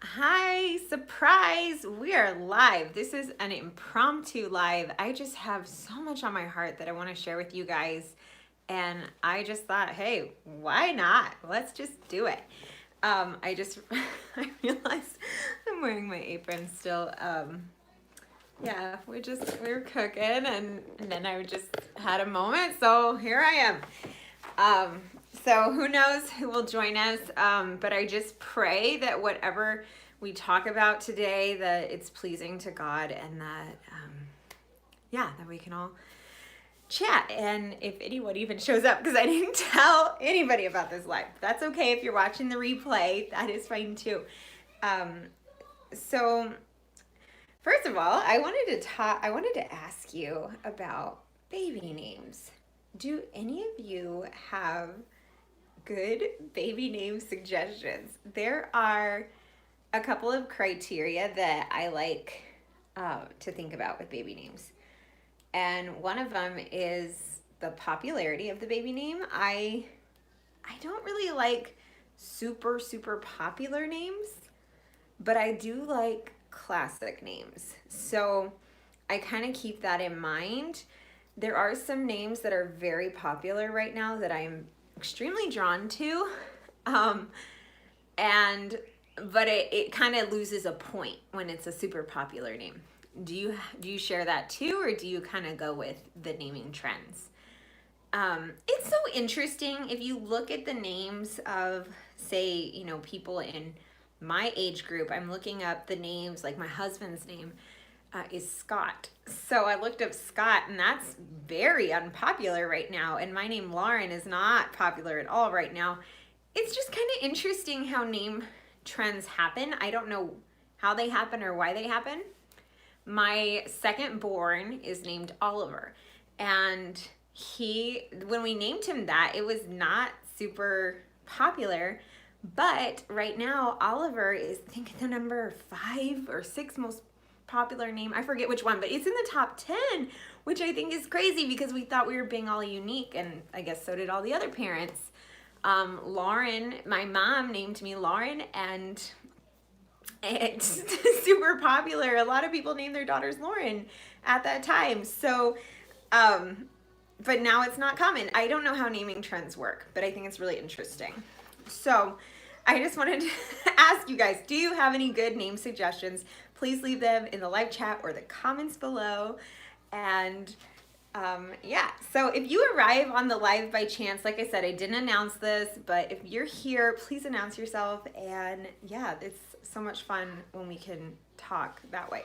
Hi, surprise! We are live. This is an impromptu live. I just have so much on my heart that I want to share with you guys. And I just thought, hey, why not? Let's just do it. I just, I realized I'm wearing my apron still. Yeah, we were cooking and then I just had a moment. So here I am. Um, so who knows who will join us? But I just pray that whatever we talk about today, that it's pleasing to God and that, yeah, that we can all chat. And if anyone even shows up, because I didn't tell anybody about this live, that's okay. If you're watching the replay, that is fine too. Um, so first of all, I wanted to ask you about baby names. Do any of you have good baby name suggestions? There are a couple of criteria that I like to think about with baby names. And one of them is the popularity of the baby name. I don't really like super popular names, but I do like classic names. So I kind of keep that in mind. There are some names that are very popular right now that I'm extremely drawn to. Um, and but it kind of loses a point when it's a super popular name. Do you share that too, or do you kind of go with the naming trends? It's so interesting if you look at the names of, say, people in my age group. I'm looking up the names, like my husband's name is Scott. So I looked up Scott, and that's very unpopular right now. And my name, Lauren, is not popular at all right now. It's just kind of interesting how name trends happen. I don't know how they happen or why they happen. My second born is named Oliver. And when we named him that, it was not super popular. But right now, Oliver is, I think, the number 5 or 6 most popular name. I forget which one, but it's in the top 10, which I think is crazy because we thought we were being all unique, and I guess so did all the other parents. Lauren, my mom named me Lauren, and it's super popular. A lot of people named their daughters Lauren at that time. So, but now it's not common. I don't know how naming trends work, but I think it's really interesting. So, I just wanted to ask you guys, do you have any good name suggestions? Please leave them in the live chat or the comments below. And yeah, so if you arrive on the live by chance, like I said, I didn't announce this, but if you're here, please announce yourself. And yeah, it's so much fun when we can talk that way.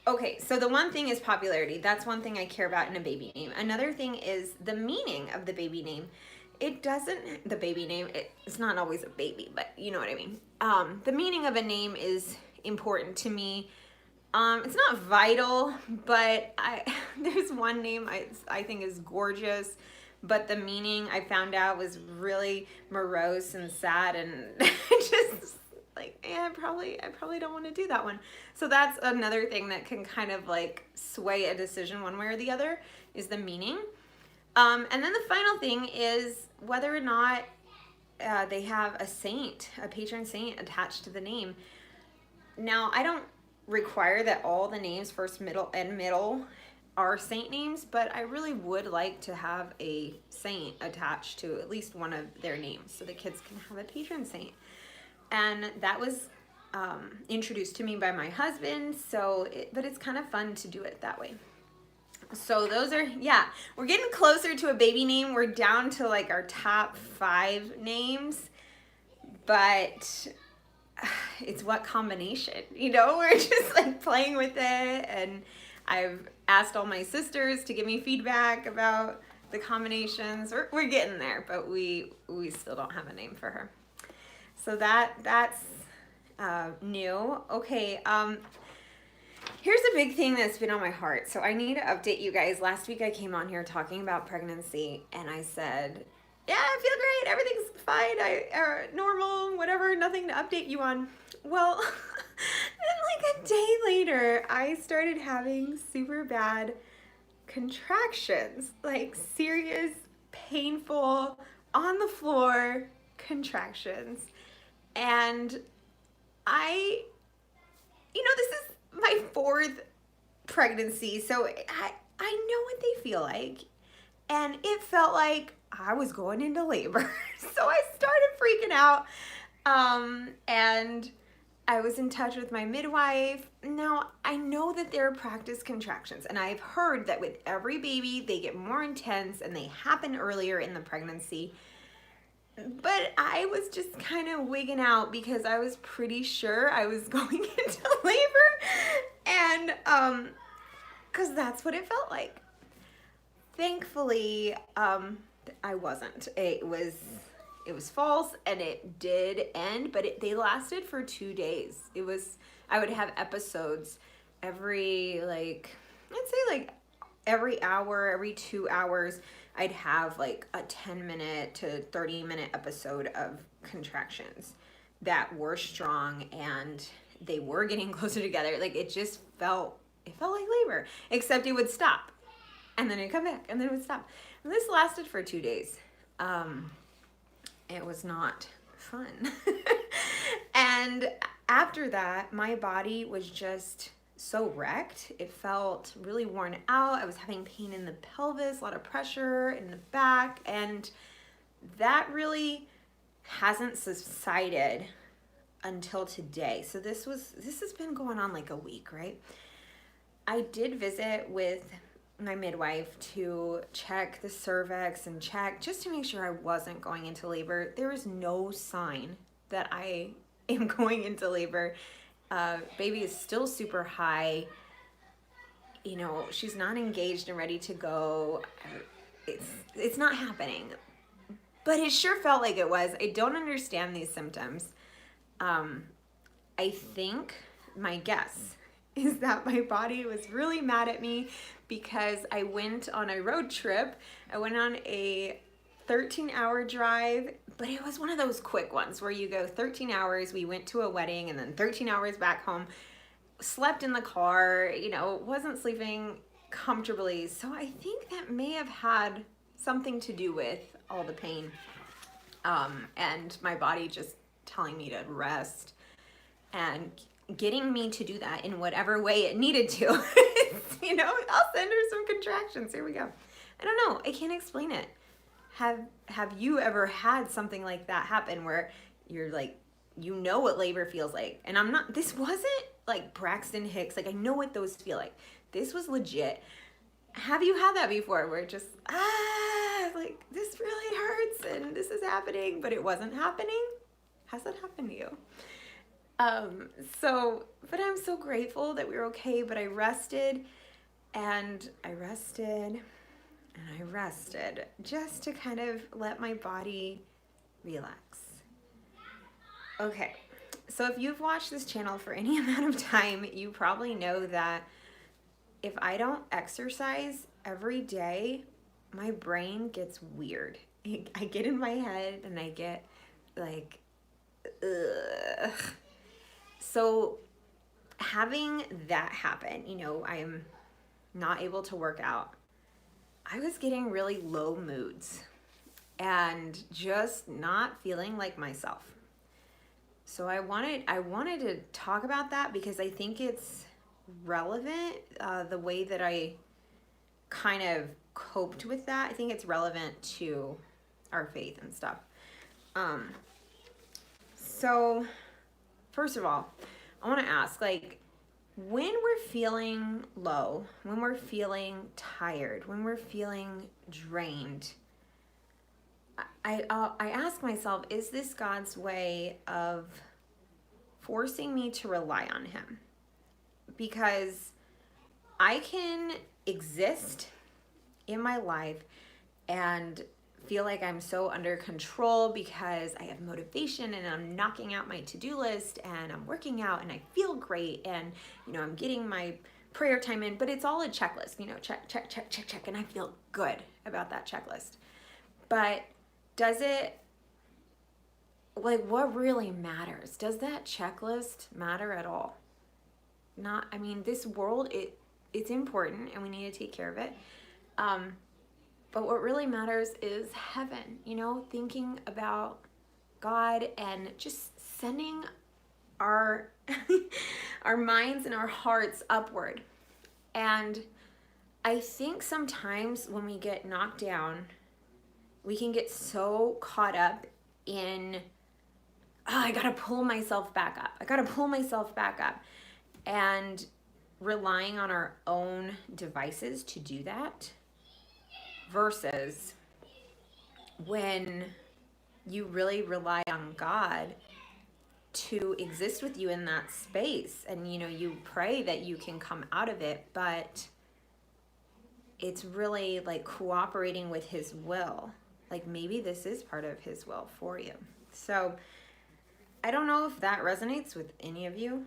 Okay, so the one thing is popularity. That's one thing I care about in a baby name. Another thing is the meaning of the baby name. The baby name, it's not always a baby, but you know what I mean. The meaning of a name is important to me. It's not vital, but there's one name I think is gorgeous, but the meaning I found out was really morose and sad, and just like, I probably don't want to do that one. So that's another thing that can kind of like sway a decision one way or the other, is the meaning. And then the final thing is whether or not they have a patron saint attached to the name. Now, I don't require that all the names, first, middle, are saint names, but I really would like to have a saint attached to at least one of their names so the kids can have a patron saint. And that was introduced to me by my husband, but it's kind of fun to do it that way. So those are, yeah, we're getting closer to a baby name. We're down to like our top 5 names, but it's what combination, we're just like playing with it. And I've asked all my sisters to give me feedback about the combinations. We're getting there, but we still don't have a name for her. So that's new. Okay, here's a big thing that's been on my heart. So I need to update you guys. Last week I came on here talking about pregnancy, and I said, yeah, I feel great, everything's fine, normal, whatever, nothing to update you on. Well, then like a day later, I started having super bad contractions, like serious, painful, on the floor contractions. And this is my fourth pregnancy, so I know what they feel like. And it felt like I was going into labor. So I started freaking out. And I was in touch with my midwife. Now, I know that there are practice contractions, and I've heard that with every baby, they get more intense and they happen earlier in the pregnancy. But I was just kind of wigging out because I was pretty sure I was going into labor, and because that's what it felt like. Thankfully, I wasn't. It was false, and it did end, but they lasted for 2 days. I would have episodes every, I'd say every hour, every 2 hours, I'd have like a 10-minute to 30-minute episode of contractions that were strong, and they were getting closer together. Like, it felt like labor, except it would stop, and then it'd come back, and then it would stop. And this lasted for 2 days. It was not fun. And after that, my body was just so wrecked. It felt really worn out. I was having pain in the pelvis, a lot of pressure in the back, and that really hasn't subsided until today. So this has been going on like a week, right? I did visit with my midwife to check the cervix and check just to make sure I wasn't going into labor. There is no sign that I am going into labor. Baby is still super high. She's not engaged and ready to go. It's not happening. But it sure felt like it was. I don't understand these symptoms. I think my guess is that my body was really mad at me because I went on a road trip. I went on a 13-hour drive, but it was one of those quick ones where you go 13 hours. We went to a wedding and then 13 hours back home. Slept in the car, wasn't sleeping comfortably. So I think that may have had something to do with all the pain, and my body just telling me to rest and getting me to do that in whatever way it needed to. I'll send her some contractions. Here we go. I don't know. I can't explain it. Have you ever had something like that happen where you're like, what labor feels like? And this wasn't like Braxton Hicks. Like, I know what those feel like. This was legit. Have you had that before where it just, like, this really hurts and this is happening, but it wasn't happening? Has that happened to you? But I'm so grateful that we were okay, but I rested and I rested and I rested just to kind of let my body relax. Okay, so if you've watched this channel for any amount of time, you probably know that if I don't exercise every day, my brain gets weird. I get in my head and I get like, ugh. So having that happen, I'm not able to work out. I was getting really low moods and just not feeling like myself. So I wanted to talk about that because I think it's relevant, the way that I kind of coped with that. I think it's relevant to our faith and stuff. So first of all, I want to ask, like, when we're feeling low, when we're feeling tired, when we're feeling drained, I ask myself, is this God's way of forcing me to rely on him? Because I can exist in my life and feel like I'm so under control because I have motivation and I'm knocking out my to-do list and I'm working out and I feel great and, I'm getting my prayer time in, but it's all a checklist, check, check, check, check, check, and I feel good about that checklist. But does it, like, what really matters? Does that checklist matter at all? This world, it's important and we need to take care of it. But what really matters is heaven, thinking about God and just sending our our minds and our hearts upward. And I think sometimes when we get knocked down, we can get so caught up in, I gotta pull myself back up. I gotta pull myself back up. And relying on our own devices to do that versus when you really rely on God to exist with you in that space, and you pray that you can come out of it, but it's really like cooperating with his will. Like maybe this is part of his will for you. So I don't know if that resonates with any of you,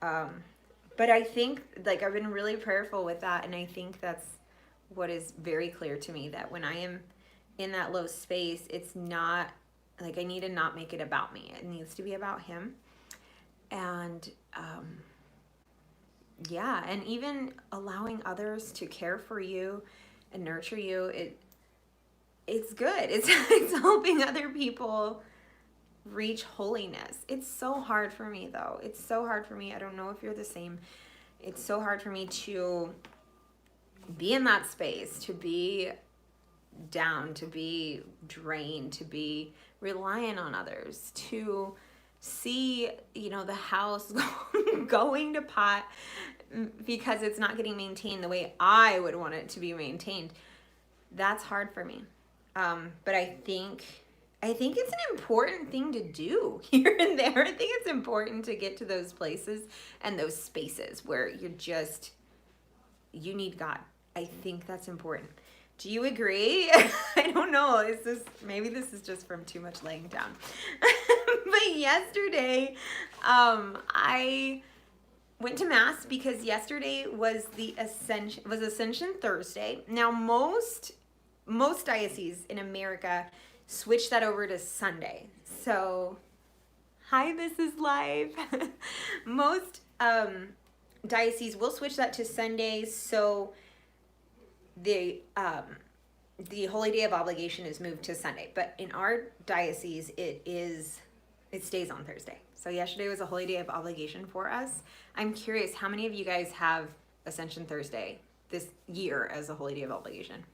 but I think like I've been really prayerful with that, and I think that's what is very clear to me, that when I am in that low space, it's not like I need to not make it about me. It needs to be about him. And yeah, and even allowing others to care for you and nurture you, it's good. It's helping other people reach holiness. It's so hard for me though. It's so hard for me. I don't know if you're the same. It's so hard for me to be in that space, to be down, to be drained, to be reliant on others, to see, the house going to pot because it's not getting maintained the way I would want it to be maintained. That's hard for me. But I think it's an important thing to do here and there. I think it's important to get to those places and those spaces where you need God. I think that's important. Do you agree? I don't know. Maybe this is just from too much laying down. But yesterday, I went to Mass because yesterday was Ascension Thursday. Now, most dioceses in America switch that over to Sunday. So, hi, this is live. Most dioceses will switch that to Sundays, so the Holy Day of Obligation is moved to Sunday. But in our diocese, it stays on Thursday. So yesterday was a Holy Day of Obligation for us. I'm curious, how many of you guys have Ascension Thursday this year as a Holy Day of Obligation?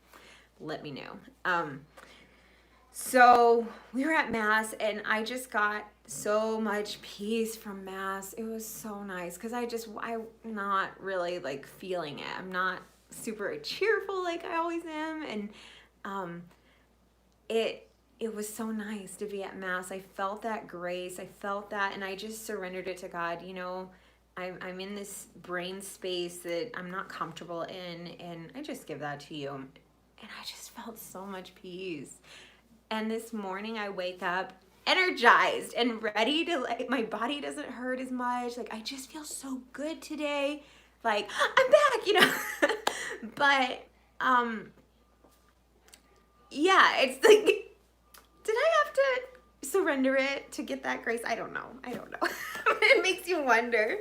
Let me know. So we were at Mass, and I just got so much peace from Mass. It was so nice because I'm not really like feeling it. I'm not super cheerful like I always am, and it was so nice to be at Mass. I felt that grace. I felt that, and I just surrendered it to God. I'm in this brain space that I'm not comfortable in, and I just give that to you. And I just felt so much peace. And this morning I wake up energized and ready to, like, my body doesn't hurt as much. Like, I just feel so good today. Like, I'm back, But, yeah, it's like, did I have to surrender it to get that grace? I don't know. It makes you wonder.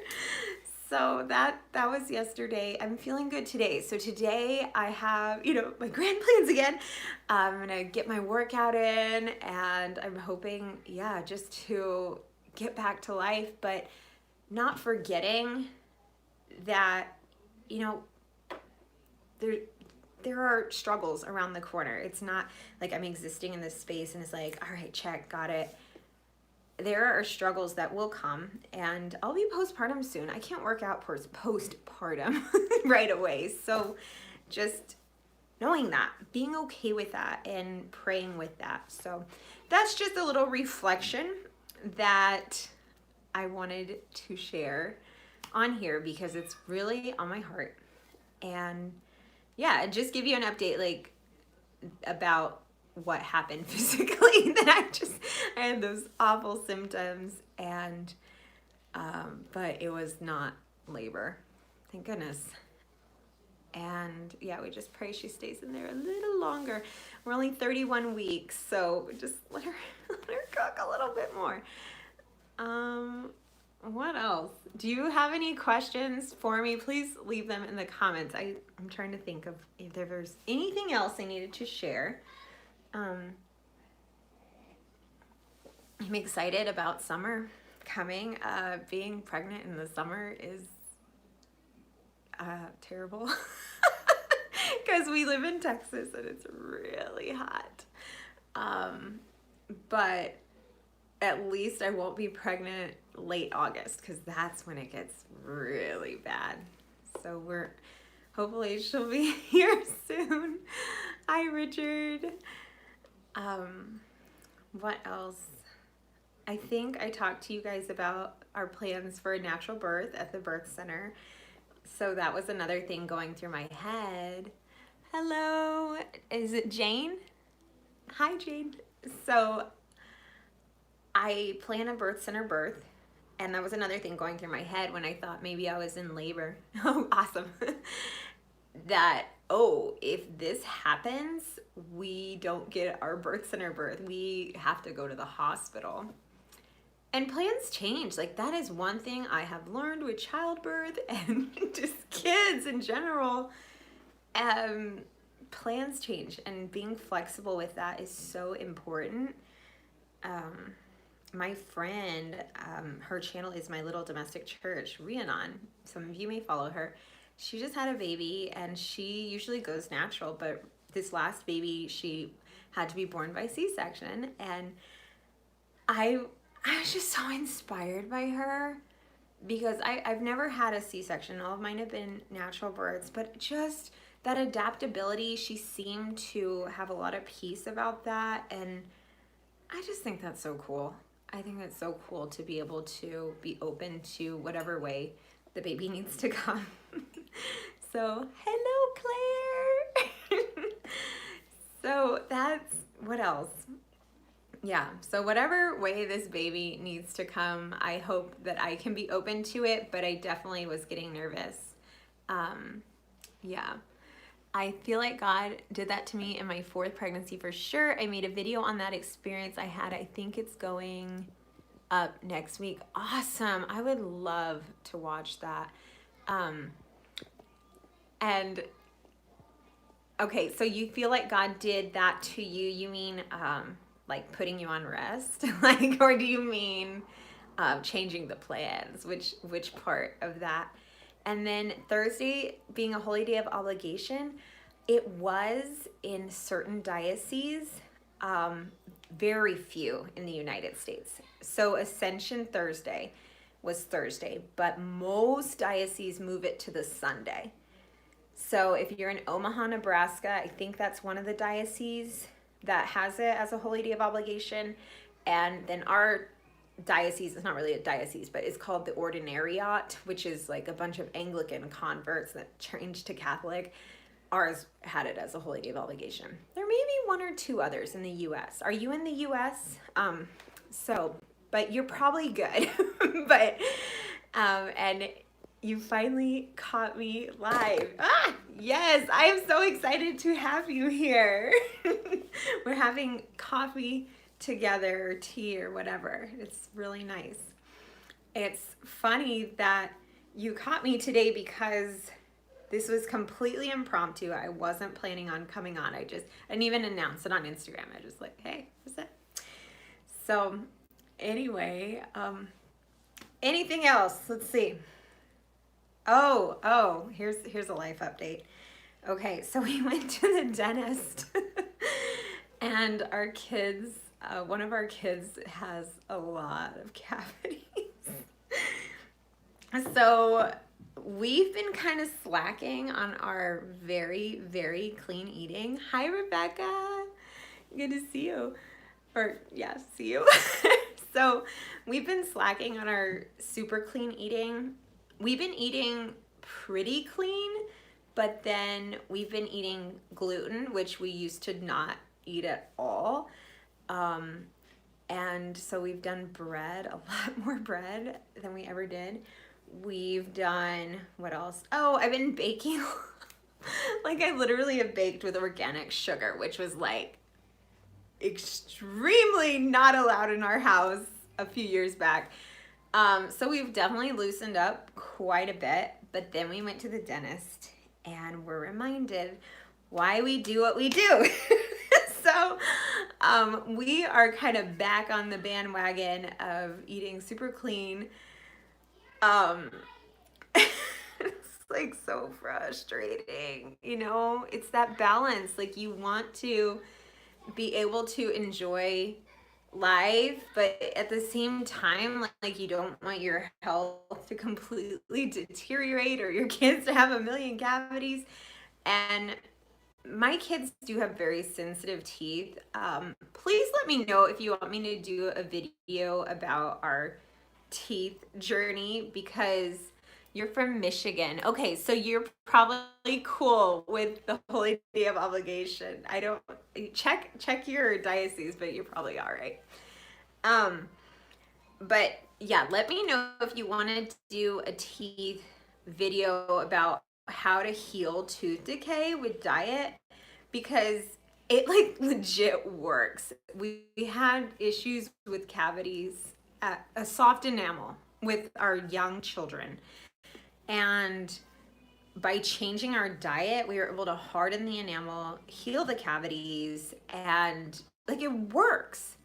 So that was yesterday. I'm feeling good today. So today I have, my grand plans again. I'm going to get my workout in, and I'm hoping, just to get back to life, but not forgetting that, there are struggles around the corner. It's not like I'm existing in this space and it's like, all right, check, got it. There are struggles that will come, and I'll be postpartum soon. I can't work out postpartum right away. So just knowing that, being okay with that, and praying with that. So that's just a little reflection that I wanted to share on here because it's really on my heart. And just give you an update, like, about what happened physically. That I had those awful symptoms, and but it was not labor, thank goodness. And we just pray she stays in there a little longer. We're only 31 weeks, so just let her cook a little bit more. What else? Do you have any questions for me? Please leave them in the comments. I'm trying to think of if there's anything else I needed to share. I'm excited about summer. coming. Being pregnant in the summer is terrible because we live in Texas and it's really hot. But at least I won't be pregnant late August because that's when it gets really bad. So hopefully she'll be here soon. Hi, Richard. What else? I think I talked to you guys about our plans for a natural birth at the birth center. So that was another thing going through my head. Hello, is it Jane? Hi, Jane. So I plan a birth center birth, and that was another thing going through my head when I thought maybe I was in labor. Oh, awesome. That, if this happens, we don't get our birth center birth. We have to go to the hospital. And plans change. Like, that is one thing I have learned with childbirth and just kids in general. Plans change, and being flexible with that is so important. My friend, her channel is My Little Domestic Church, Rhiannon. Some of you may follow her. She just had a baby, and she usually goes natural, but this last baby, she had to be born by C-section, and I was just so inspired by her because I've never had a C-section. All of mine have been natural births, but just that adaptability, she seemed to have a lot of peace about that, and I just think that's so cool. I think it's so cool to be able to be open to whatever way the baby needs to come. So, hello, Claire. So that's, what else? Yeah, so whatever way this baby needs to come, I hope that I can be open to it, but I definitely was getting nervous. Yeah. I feel like God did that to me in my 4th pregnancy for sure. I made a video on that experience I had. I think it's going up next week. Awesome. I would love to watch that. And okay, so you feel like God did that to you. You mean like putting you on rest? Like, or do you mean changing the plans? Which part of that? And then Thursday being a holy day of obligation, it was in certain dioceses, very few in the United States. So Ascension Thursday was Thursday, but most dioceses move it to the Sunday. So if you're in Omaha, Nebraska, I think that's one of the dioceses that has it as a holy day of obligation. And then our diocese, it's not really a diocese, but it's called the Ordinariate, which is like a bunch of Anglican converts that changed to Catholic. Ours had it as a holy day of obligation. There may be 1 or 2 others in the U.S. Are you in the U.S.? But you're probably good. But, and you finally caught me live. Yes, I am so excited to have you here. We're having coffee together, or tea, or whatever. It's really nice. It's funny that you caught me today because this was completely impromptu. I wasn't planning on coming on. I didn't even announce it on Instagram. I just like, hey, what's that? So anyway, anything else? Let's see. Oh, here's a life update. Okay, so we went to the dentist and our kids, one of our kids has a lot of cavities. So we've been kind of slacking on our very, very clean eating. Hi, Rebecca. Good to see you. Or, yeah, see you. So we've been slacking on our super clean eating. We've been eating pretty clean, but then we've been eating gluten, which we used to not eat at all. And so we've done bread, a lot more bread than we ever did. We've done, what else? Oh, I've been baking. Like, I literally have baked with organic sugar, which was like extremely not allowed in our house a few years back. So we've definitely loosened up quite a bit, but then we went to the dentist and we're reminded why we do what we do. So We are kind of back on the bandwagon of eating super clean. Um, it's like so frustrating, you know? It's that balance. Like you want to be able to enjoy life, but at the same time, like you don't want your health to completely deteriorate or your kids to have a million cavities. And my kids do have very sensitive teeth. Please let me know if you want me to do a video about our teeth journey because you're from Michigan. Okay, so you're probably cool with the whole idea of obligation. I don't check your diocese, but you're probably all right. Um, but yeah, let me know if you want to do a teeth video about how to heal tooth decay with diet because it like legit works. We had issues with cavities, a soft enamel with our young children. And by changing our diet, we were able to harden the enamel, heal the cavities, and like it works.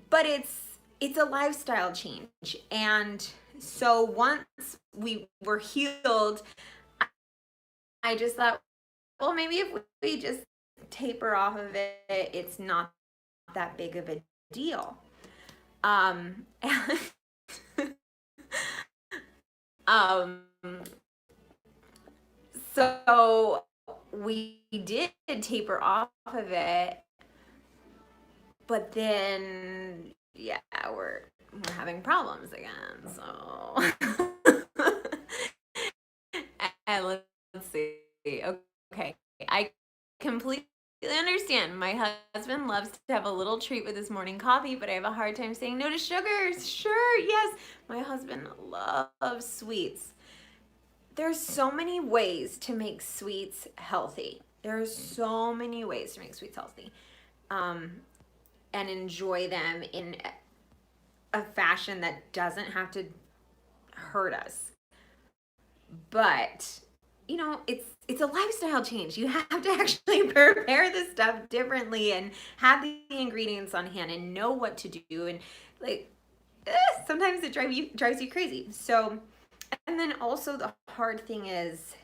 But it's a lifestyle change. And so once we were healed, I just thought, well, maybe if we just taper off of it, it's not that big of a deal. And, um, so we did taper off of it, but then yeah, we're having problems again. So and let's see. Okay, I completely understand. My husband loves to have a little treat with his morning coffee, but I have a hard time saying no to sugars. Sure, yes. My husband loves sweets. There's so many ways to make sweets healthy. There's so many ways to make sweets healthy. And enjoy them in a fashion that doesn't have to hurt us. But you know, it's a lifestyle change. You have to actually prepare this stuff differently and have the ingredients on hand and know what to do. And like sometimes it drives you crazy. So, and then also the hard thing is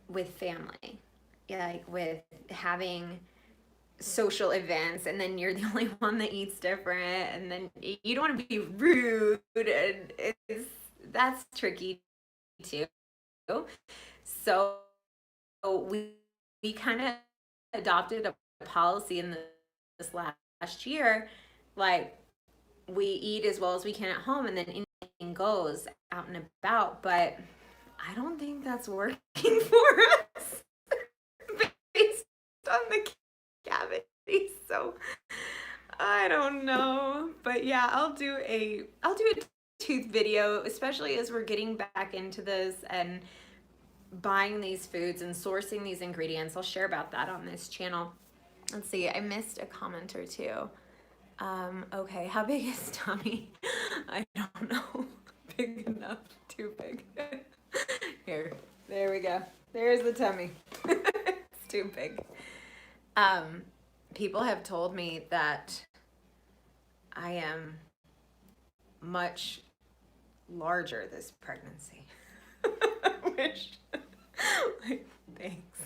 with family, yeah, like with having social events and then you're the only one that eats different and then you don't want to be rude and that's tricky too. So we kind of adopted a policy in this last year, like we eat as well as we can at home and then anything goes out and about, but I don't think that's working for us based on the cavity. So I don't know, but yeah, I'll do a tooth video, especially as we're getting back into this and buying these foods and sourcing these ingredients. I'll share about that on this channel. Let's see, I missed a comment or two. Okay, how big is tummy? I don't know. Big enough, too big. Here, there we go. There's the tummy. It's too big. People have told me that I am much larger this pregnancy. Which, like, thanks.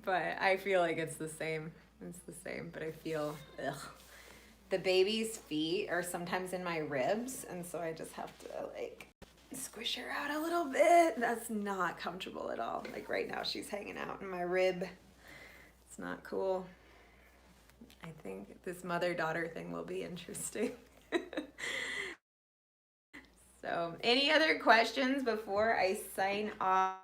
But I feel like it's the same. It's the same, but I feel, ugh. The baby's feet are sometimes in my ribs, and so I just have to, like, squish her out a little bit. That's not comfortable at all. Like, right now, she's hanging out in my rib. It's not cool. I think this mother-daughter thing will be interesting. So, any other questions before I sign off?